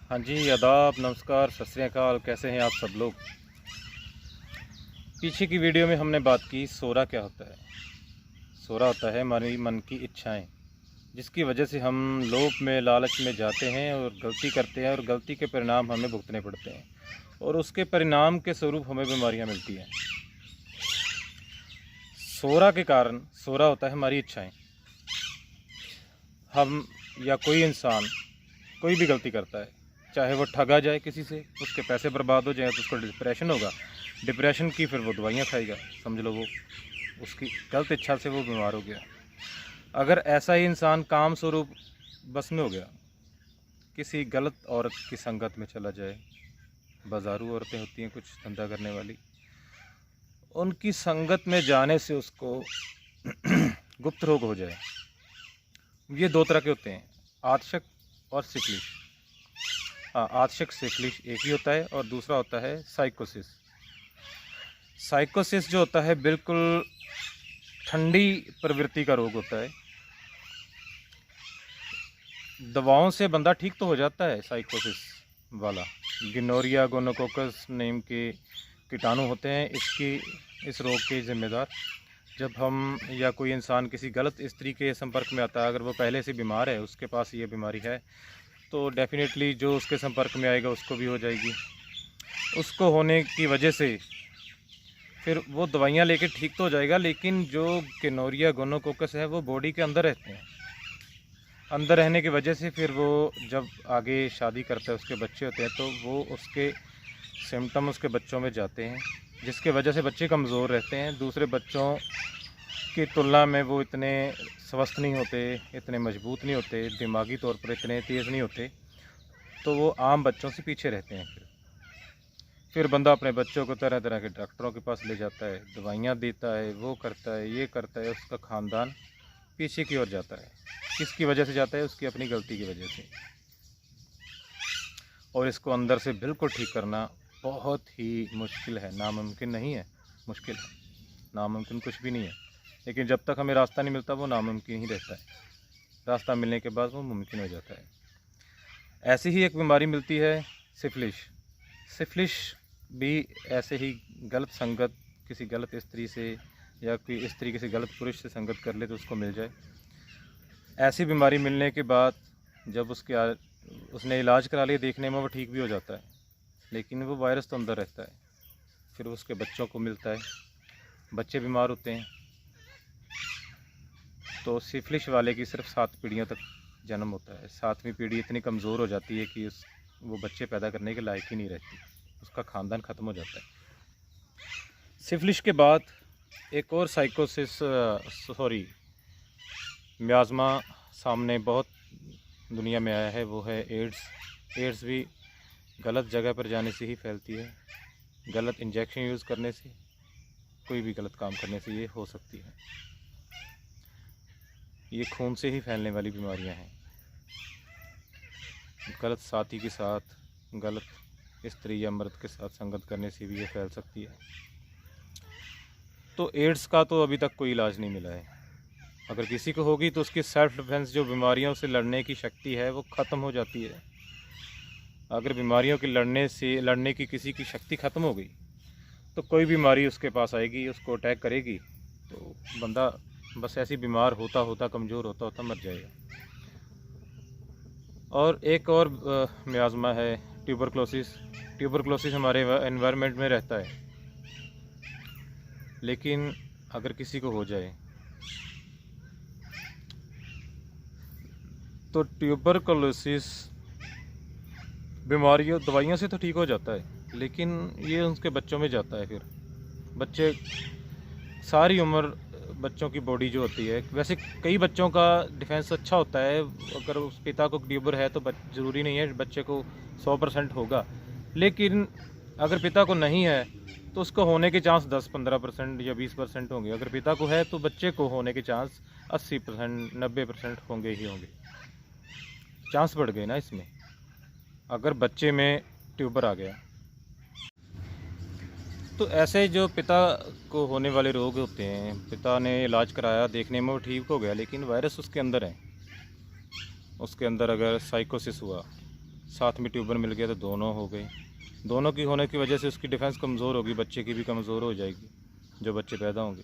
हाँ जी, आदाब, नमस्कार, सत श्री अकाल। कैसे हैं आप सब लोग। पीछे की वीडियो में हमने बात की सोरा क्या होता है। सोरा होता है हमारी मन की इच्छाएं, जिसकी वजह से हम लोभ में लालच में जाते हैं और गलती करते हैं, और गलती के परिणाम हमें भुगतने पड़ते हैं, और उसके परिणाम के स्वरूप हमें बीमारियां मिलती हैं। सोरा के कारण सोरा होता है हमारी इच्छाएं। हम या कोई इंसान कोई भी गलती करता है, चाहे वो ठगा जाए किसी से, उसके पैसे बर्बाद हो जाए तो उसको डिप्रेशन होगा। डिप्रेशन की फिर वो दवाइयाँ खाएगा, समझ लो वो उसकी गलत इच्छा से वो बीमार हो गया। अगर ऐसा ही इंसान काम स्वरूप बस में हो गया, किसी गलत औरत की संगत में चला जाए, बाजारू औरतें होती हैं कुछ धंधा करने वाली, उनकी संगत में जाने से उसको गुप्त रोग हो जाए। ये दो तरह के होते हैं, आतशक और सिफिलिस। हाँ, आतशक सिफिलिस एक ही होता है, और दूसरा होता है साइकोसिस। साइकोसिस जो होता है बिल्कुल ठंडी प्रवृत्ति का रोग होता है। दवाओं से बंदा ठीक तो हो जाता है साइकोसिस वाला। गिनोरिया गोनोकोकस नेम के कीटाणु होते हैं इस रोग के जिम्मेदार। जब हम या कोई इंसान किसी गलत स्त्री के संपर्क में आता है, अगर वो पहले से बीमार है, उसके पास ये बीमारी है, तो डेफिनेटली जो उसके संपर्क में आएगा उसको भी हो जाएगी। उसको होने की वजह से फिर वो दवाइयाँ लेके ठीक तो हो जाएगा, लेकिन जो गिनोरिया गोनोकोकस है वो बॉडी के अंदर रहते हैं। अंदर रहने की वजह से फिर वो जब आगे शादी करता है, उसके बच्चे होते हैं, तो वो उसके सिम्टम उसके बच्चों में जाते हैं, जिसके वजह से बच्चे कमज़ोर रहते हैं। दूसरे बच्चों की तुलना में वो इतने स्वस्थ नहीं होते, इतने मजबूत नहीं होते, दिमागी तौर पर इतने तेज़ नहीं होते, तो वो आम बच्चों से पीछे रहते हैं। फिर बंदा अपने बच्चों को तरह तरह के डॉक्टरों के पास ले जाता है, दवाइयाँ देता है, वो करता है, ये करता है, उसका ख़ानदान पीछे की ओर जाता है। किसकी वजह से जाता है? उसकी अपनी गलती की वजह से। और इसको अंदर से बिल्कुल ठीक करना बहुत ही मुश्किल है, नामुमकिन नहीं है, मुश्किल है। नामुमकिन कुछ भी नहीं है, लेकिन जब तक हमें रास्ता नहीं मिलता वो नामुमकिन ही रहता है। रास्ता मिलने के बाद वो मुमकिन हो जाता है। ऐसी ही एक बीमारी मिलती है सिफिलिस। सिफिलिस भी ऐसे ही गलत संगत किसी गलत स्त्री से, या कोई स्त्री किसी गलत पुरुष से संगत कर ले तो उसको मिल जाए। ऐसी बीमारी मिलने के बाद जब उसने इलाज करा लिया, देखने में वो ठीक भी हो जाता है, लेकिन वो वायरस तो अंदर रहता है। फिर उसके बच्चों को मिलता है, बच्चे बीमार होते हैं। तो सिफिलिस वाले की सिर्फ 7 पीढ़ियों तक जन्म होता है। 7वीं पीढ़ी इतनी कमज़ोर हो जाती है कि वो बच्चे पैदा करने के लायक ही नहीं रहती, उसका ख़ानदान ख़त्म हो जाता है। सिफिलिस के बाद एक और मियाज़मा सामने बहुत दुनिया में आया है, वो है एड्स। एड्स भी गलत जगह पर जाने से ही फैलती है, गलत इंजेक्शन यूज़ करने से, कोई भी गलत काम करने से ये हो सकती है। ये खून से ही फैलने वाली बीमारियां हैं। गलत साथी के साथ, गलत स्त्री या मर्द के साथ संगत करने से भी ये फैल सकती है। तो एड्स का तो अभी तक कोई इलाज नहीं मिला है। अगर किसी को होगी तो उसकी सेल्फ डिफेंस, जो बीमारियों से लड़ने की शक्ति है, वो ख़त्म हो जाती है। अगर बीमारियों के लड़ने की किसी की शक्ति ख़त्म हो गई तो कोई बीमारी उसके पास आएगी, उसको अटैक करेगी, तो बंदा बस ऐसी बीमार होता होता, कमज़ोर होता होता मर जाएगा। और एक और मियाज़मा है ट्यूबरक्लोसिस। ट्यूबरक्लोसिस हमारे एनवायरनमेंट में रहता है, लेकिन अगर किसी को हो जाए तो ट्यूबरकुलोसिस बीमारियों दवाइयों से तो ठीक हो जाता है, लेकिन ये उनके बच्चों में जाता है। फिर बच्चे सारी उम्र, बच्चों की बॉडी जो होती है, वैसे कई बच्चों का डिफेंस अच्छा होता है। अगर उस पिता को ट्यूबर है तो ज़रूरी नहीं है बच्चे को 100% होगा, लेकिन अगर पिता को नहीं है तो उसको होने के चांस 10-15% या 20% होंगे। अगर पिता को है तो बच्चे को होने के चांस 80%, 90% होंगे ही होंगे। चांस बढ़ गए ना इसमें। अगर बच्चे में ट्यूबर आ गया तो ऐसे जो पिता को होने वाले रोग होते हैं, पिता ने इलाज कराया, देखने में वो ठीक हो गया, लेकिन वायरस उसके अंदर है। उसके अंदर अगर साइकोसिस हुआ साथ में ट्यूबर मिल गया तो दोनों हो गए। दोनों की होने की वजह से उसकी डिफेंस कमज़ोर होगी, बच्चे की भी कमज़ोर हो जाएगी। जो बच्चे पैदा होंगे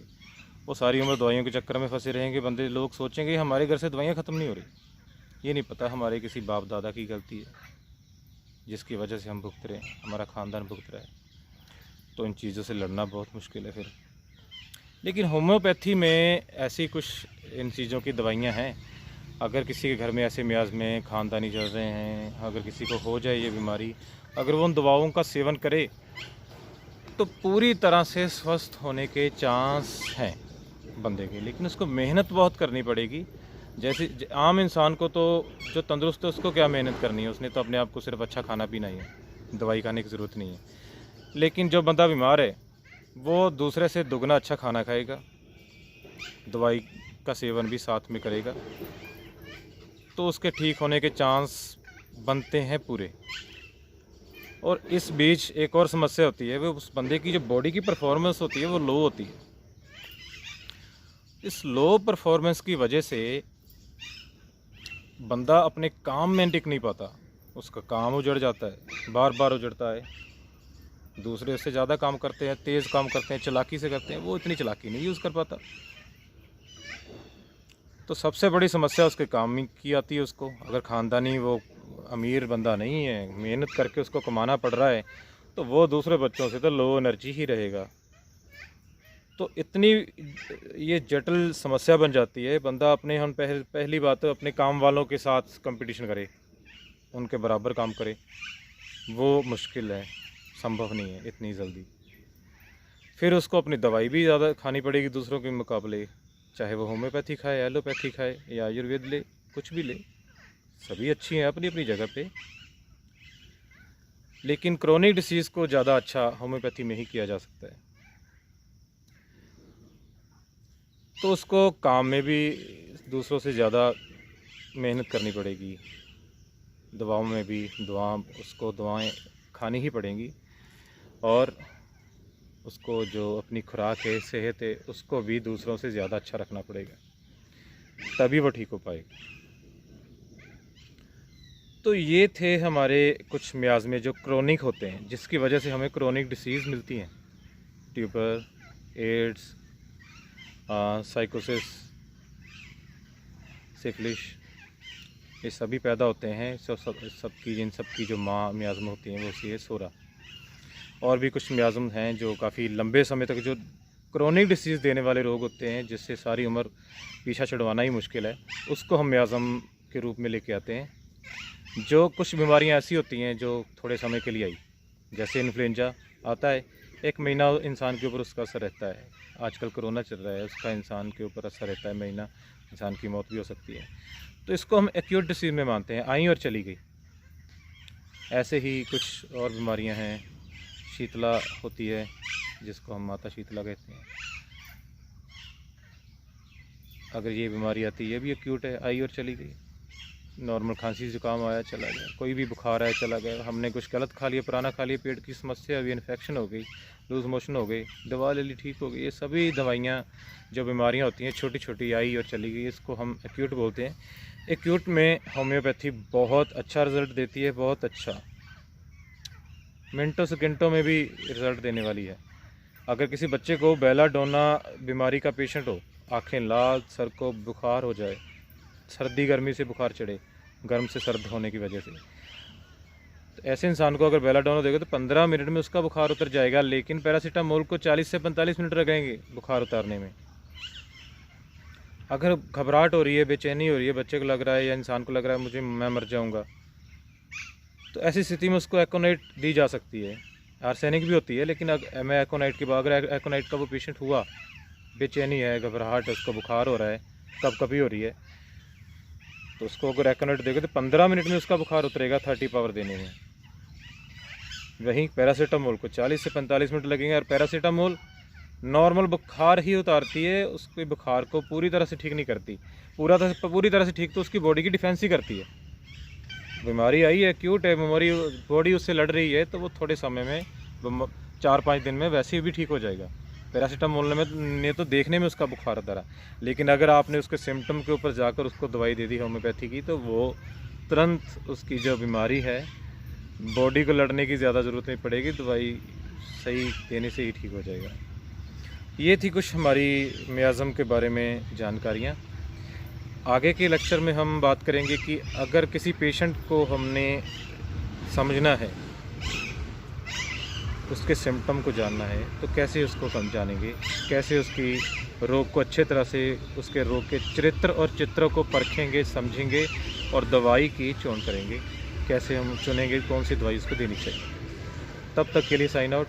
वो सारी उम्र दवाइयों के चक्कर में फंसे रहेंगे। बंदे लोग सोचेंगे हमारे घर से दवाइयाँ ख़त्म नहीं हो रही। ये नहीं पता हमारे किसी बाप दादा की गलती है जिसकी वजह से हम भुगत रहे हैं, हमारा ख़ानदान भुगत रहा है। तो इन चीज़ों से लड़ना बहुत मुश्किल है फिर। लेकिन होम्योपैथी में ऐसी कुछ इन चीज़ों की दवाइयाँ हैं, अगर किसी के घर में ऐसे मियाज में ख़ानदानी चल रहे हैं, अगर किसी को हो जाए ये बीमारी, अगर वो उन दवाओं का सेवन करे तो पूरी तरह से स्वस्थ होने के चांस हैं बंदे के। लेकिन उसको मेहनत बहुत करनी पड़ेगी। जैसे आम इंसान को तो जो तंदुरुस्त है उसको क्या मेहनत करनी है, उसने तो अपने आप को सिर्फ अच्छा खाना पीना ही है, दवाई खाने की ज़रूरत नहीं है। लेकिन जो बंदा बीमार है वो दूसरे से दुगना अच्छा खाना खाएगा, दवाई का सेवन भी साथ में करेगा, तो उसके ठीक होने के चांस बनते हैं पूरे। और इस बीच एक और समस्या होती है, वो उस बंदे की जो बॉडी की परफॉर्मेंस होती है वो लो होती है। इस लो परफॉर्मेंस की वजह से बंदा अपने काम में टिक नहीं पाता, उसका काम उजड़ जाता है, बार बार उजड़ता है। दूसरे उससे ज़्यादा काम करते हैं, तेज़ काम करते हैं, चालाकी से करते हैं, वो इतनी चालाकी नहीं यूज़ कर पाता। तो सबसे बड़ी समस्या उसके काम की आती है उसको। अगर ख़ानदानी वो अमीर बंदा नहीं है, मेहनत करके उसको कमाना पड़ रहा है, तो वो दूसरे बच्चों से तो लो एनर्जी ही रहेगा। तो इतनी ये जटिल समस्या बन जाती है। बंदा अपने हम पहली बात तो अपने काम वालों के साथ कंपटीशन करे, उनके बराबर काम करे, वो मुश्किल है, संभव नहीं है इतनी जल्दी। फिर उसको अपनी दवाई भी ज़्यादा खानी पड़ेगी दूसरों के मुकाबले, चाहे वो होम्योपैथी खाए, एलोपैथी खाए या आयुर्वेद ले, कुछ भी ले, सभी अच्छी हैं अपनी अपनी जगह पे। लेकिन क्रोनिक डिसीज़ को ज़्यादा अच्छा होम्योपैथी में ही किया जा सकता है। तो उसको काम में भी दूसरों से ज़्यादा मेहनत करनी पड़ेगी, दवाओं में भी उसको दवाएं खानी ही पड़ेंगी, और उसको जो अपनी खुराक है, सेहत है, उसको भी दूसरों से ज़्यादा अच्छा रखना पड़ेगा, तभी वो ठीक हो पाएगा। तो ये थे हमारे कुछ मियाज़मे जो क्रोनिक होते हैं, जिसकी वजह से हमें क्रोनिक डिसीज़ मिलती हैं। ट्यूबर, एड्स, साइकोसिस, सिफिलिस, ये सभी पैदा होते हैं। इन सब की जो माँ मियाज़म होती हैं वो सी है सोरा। और भी कुछ मियाज़म हैं जो काफ़ी लंबे समय तक जो क्रोनिक डिसीज़ देने वाले रोग होते हैं, जिससे सारी उम्र पीछा छुड़वाना ही मुश्किल है, उसको हम मियाज़म के रूप में लेके आते हैं। जो कुछ बीमारियां ऐसी होती हैं जो थोड़े समय के लिए आई, जैसे इन्फ्लुएंजा आता है, 1 महीना इंसान के ऊपर उसका असर रहता है। आजकल कोरोना चल रहा है, उसका इंसान के ऊपर असर रहता है महीना, इंसान की मौत भी हो सकती है। तो इसको हम एक्यूट डिसीज़ में मानते हैं, आई और चली गई। ऐसे ही कुछ और बीमारियां हैं, शीतला होती है जिसको हम माता शीतला कहते हैं। अगर ये बीमारी आती है, ये भी एक्यूट है, आई और चली गई। नॉर्मल खांसी जुकाम आया, चला गया, कोई भी बुखार आया, चला गया। हमने कुछ गलत खा लिया, पुराना खा लिया, पेट की समस्या हुई, इन्फेक्शन हो गई, लूज़ मोशन हो गई, दवा ले ली, ठीक हो गई। ये सभी दवाइयाँ जो बीमारियाँ होती हैं छोटी छोटी, आई और चली गई, इसको हम एक्यूट बोलते हैं। एक्यूट में होम्योपैथी बहुत अच्छा रिज़ल्ट देती है, बहुत अच्छा, मिनटों सेकंडों में भी रिज़ल्ट देने वाली है। अगर किसी बच्चे को बेलाडोना बीमारी का पेशेंट हो, आँखें लाल, सर को बुखार हो जाए, सर्दी गर्मी से बुखार चढ़े, गर्म से सर्द होने की वजह से, तो ऐसे इंसान को अगर बेलाडोना देगा तो 15 मिनट में उसका बुखार उतर जाएगा। लेकिन पैरासीटामोल को 40 से 45 मिनट लगेंगे बुखार उतारने में। अगर घबराहट हो रही है, बेचैनी हो रही है, बच्चे को लग रहा है या इंसान को लग रहा है मैं मर जाऊंगा, तो ऐसी स्थिति में उसको एकोनाइट दी जा सकती है। आर्सेनिक भी होती है, लेकिन मैं एकोनाइट की बात, अगर एकोनाइट का वो पेशेंट हुआ, बेचैनी है, घबराहट है, उसको बुखार हो रहा है, कभी हो रही है, तो उसको अगर एकोनाइट देगा तो 15 मिनट में उसका बुखार उतरेगा 30 पावर देने में। वहीं पैरासीटामोल को 40 से 45 मिनट लगेंगे। और पैरासीटामोल नॉर्मल बुखार ही उतारती है, उसके बुखार को पूरी तरह से ठीक नहीं करती। पूरी तरह से ठीक तो उसकी बॉडी की डिफेंस ही करती है। बीमारी आई है, एक्यूट है, बॉडी उससे लड़ रही है, तो वो थोड़े समय में 4-5 दिन में वैसे ही भी ठीक हो जाएगा। पैरासीटामोल ने तो देखने में उसका बुखार उतारा, लेकिन अगर आपने उसके सिम्टम के ऊपर जाकर उसको दवाई दे दी होम्योपैथी की, तो वो तुरंत उसकी जो बीमारी है, बॉडी को लड़ने की ज़्यादा ज़रूरत नहीं पड़ेगी, दवाई सही देने से ही ठीक हो जाएगा। ये थी कुछ हमारी मियाज़म के बारे में जानकारियाँ। आगे के लेक्चर में हम बात करेंगे कि अगर किसी पेशेंट को हमने समझना है, उसके सिम्टम को जानना है, तो कैसे उसको समझानेंगे, कैसे उसकी रोग को अच्छे तरह से, उसके रोग के चरित्र और चित्रों को परखेंगे, समझेंगे और दवाई की चुनाव करेंगे, कैसे हम चुनेंगे कौन सी दवाई उसको देनी चाहिए। तब तक के लिए साइन आउट।